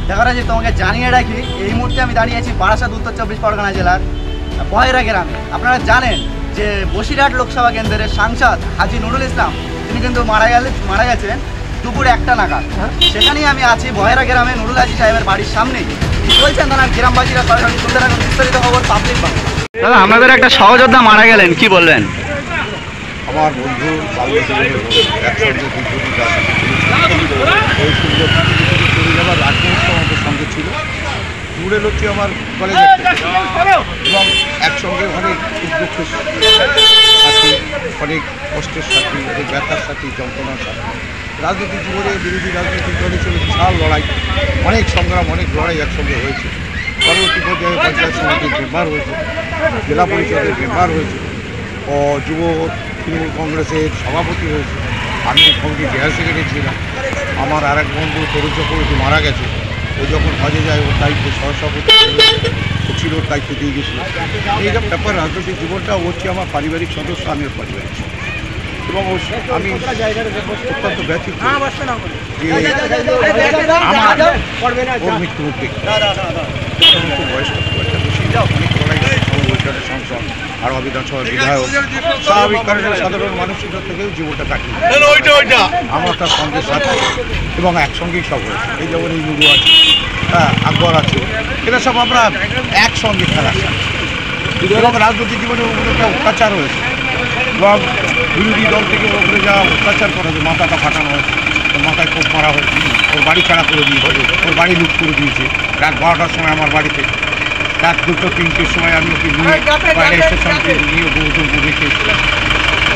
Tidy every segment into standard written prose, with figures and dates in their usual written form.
দেখা যে তোমাকে জানিয়ে রাখি, এই মুহূর্তে আমি দাঁড়িয়ে আছি বারাসাত উত্তর 24 পরগনা জেলার বহেরা গ্রামে। আপনারা জানেন যে বসিরহাট লোকসভা কেন্দ্রের সাংসদ হাজি নুরুল ইসলাম তিনি কিন্তু মারা গেছেন দুপুর 1টা নাগাদ। সেখানেই আমি আছি বহেরা গ্রামে নুরুল হাজি সাহেবের বাড়ির সামনেই। বলছেন তারা গ্রামবাসীরা সরাসরি শুনতে থাকুন বিস্তারিত খবর পাবলিক বাংলা। দাদা, আপনাদের একটা সহযোদ্ধা মারা গেলেন, কি বলবেন? আমার বন্ধু যাবার রাত আমাদের সঙ্গে ছিল। দূরে হচ্ছে আমার কলেজ এবং একসঙ্গে অনেক দুঃখের সাথী, অনেক কষ্টের সাথী, অনেক ব্যথার সাথী, যন্ত্রণার সাথী। রাজনৈতিক জীবনে বিরোধী রাজনৈতিক দলের ছিল বিশাল লড়াই, অনেক সংগ্রাম, অনেক লড়াই একসঙ্গে হয়েছে। পরবর্তী পর্যায়ে পঞ্চায়েত সমিতির মেম্বার হয়েছে, জেলা পরিষদের মেম্বার হয়েছে, ও যুব তৃণমূল কংগ্রেসের সভাপতি হয়েছে। আমি কমিটির জেনারেল সেক্রেটারি ছিলাম। আমার আর এক বন্ধু তরুণ চক্রবর্তী মারা গেছে। ও যখন হজে যায় ওর দায়িত্ব সহসভাপতি ছিল, ওর দায়িত্ব দিয়ে গেছিল। এই যে ব্যাপার রাজনৈতিক জীবনটা হচ্ছে আমার পারিবারিক সদস্য, আমি ওর পারিবারিক এবং আমি অত্যন্ত ব্যথিত যে আমার ওর মৃত্যু হচ্ছে। বয়স্ক অনেক লড়াই বৈঠকের সংসদ আর বিধানসভার বিধায়ক, স্বাভাবিক কারণে সাধারণ মানুষের থেকেও জীবনটা কাটিয়ে আমার তার সঙ্গে সাথে এবং একসঙ্গেই সব হয়েছে। এই যেমন এই নুরু আছে, হ্যাঁ, আকবর আছে, এরা সব আমরা একসঙ্গে খেলার সাথে এবং রাজনৈতিক জীবনে একটা অত্যাচার হয়েছে এবং বিরোধী দল থেকে ওপরে যা অত্যাচার করা হয়েছে, মাথাটা ফাটানো হয়েছে, ওর মাথায় কোপ মারা হয়েছে, ওর বাড়ি ছাড়া করে দিয়েছে, ওর বাড়ি লুট করে দিয়েছে। রাত 12টার সময় আমার বাড়িতে, রাত 2-3টের সময় আমি ওকে নিয়ে বাইরে স্টেশনকে নিয়ে গৌতমপুর রেখেছিলাম।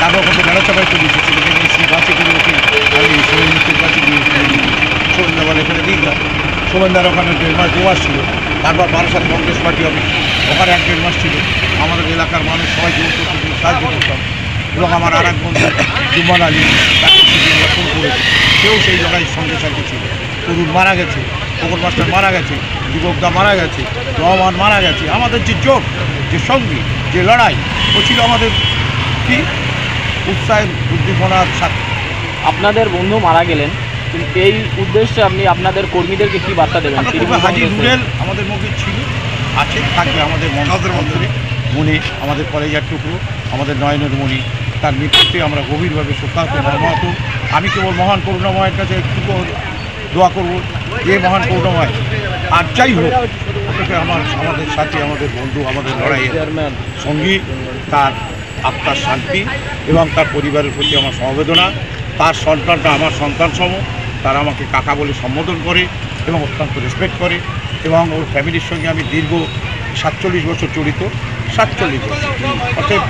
তারপর কত বেলা চাপাই করে দিয়েছে, ছেলেকে নিয়ে সেই বাসে করে ওকে আমি সোমেন্দ্রের কাছে দিয়ে সোমেন্দ্র বলে এখানে দিলাম। সোমেন্দ্রার ওখানে 1.5 মাস 2 মাস ছিল। তারপর বারাসাত কংগ্রেস পার্টি অফিস, ওখানে 1-1.5 মাস ছিল। আমাদের এলাকার মানুষ সবাই জোর করতে সাহায্য করতাম এবং আমার আর এক বন্ধু জুম্মান আলী তাকে ফোন করেছে, সেও সেই জায়গায় সঙ্গে সাথে ছিল। তরুণ মারা গেছে, পুকুর মাস্টার মারা গেছে, যুবকদা মারা গেছে, রহমান মারা গেছে। আমাদের যে জোট, যে সঙ্গী, যে লড়াই, ও ছিল আমাদের কি উৎসাহের উদ্দীপনার সাথে। আপনাদের বন্ধু মারা গেলেন, কিন্তু এই উদ্দেশ্যে আপনি আপনাদের কর্মীদেরকে কি বার্তা দেবেন? হাজি নুরুল আমাদের মুখে ছিল, আছে, থাকবে আমাদের মনে, আমাদের কলেজের টুকরো, আমাদের নয়নের মণি। তার মৃত্যুতে আমরা গভীরভাবে শোকাহত, মর্মাহত। আমি কেবল মহান করুণাময়ের কাছে একটু দোয়া করব, যে মহান করুণাময় আর যাই হোক ওটাকে আমাদের সাথে, আমাদের বন্ধু, আমাদের লড়াইয়ের সঙ্গী, তার আত্মার শান্তি এবং তার পরিবারের প্রতি আমার সমবেদনা। তার সন্তানটা আমার সন্তান সম, তারা আমাকে কাকা বলে সম্বোধন করে এবং অত্যন্ত রেসপেক্ট করে এবং ওর ফ্যামিলির সঙ্গে আমি দীর্ঘ 47 বছর জড়িত। 47 বছর, অতএব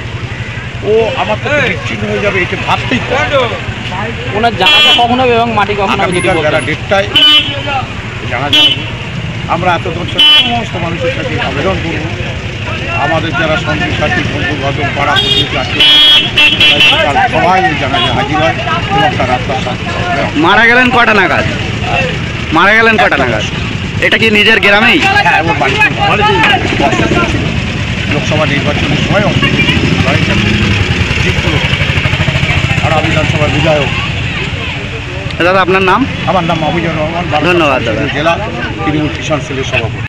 ও আমার থেকে বিচ্ছিন্ন হয়ে যাবে এটা ভাবতেই ওনার জানাজা কখন হবে এবং মাটি কখন হবে? বেলা 1:30টায় জানাজা হবে। আমরা এত দর্শক সমস্ত মানুষের সাথে আবেদন করব, আমাদের যারা সঙ্গী সাথী, বন্ধু বান্ধব, পাড়া প্রতিবেশী আছে, সবাই এই জানাজা হাজির হয় এবং তার আত্মার শান্তি। মারা গেলেন কটা নাগাদ? এটা কি নিজের গ্রামেই? হ্যাঁ, এবং বাড়িতে লোকসভা নির্বাচনের সময় জিতল আর বিধানসভার বিধায়ক। দাদা, আপনার নাম? আমার নাম মাহবুবুর রহমান, ধন্যবাদ দাদা। জেলা তৃণমূল কিষাণ সেলের সভাপতি।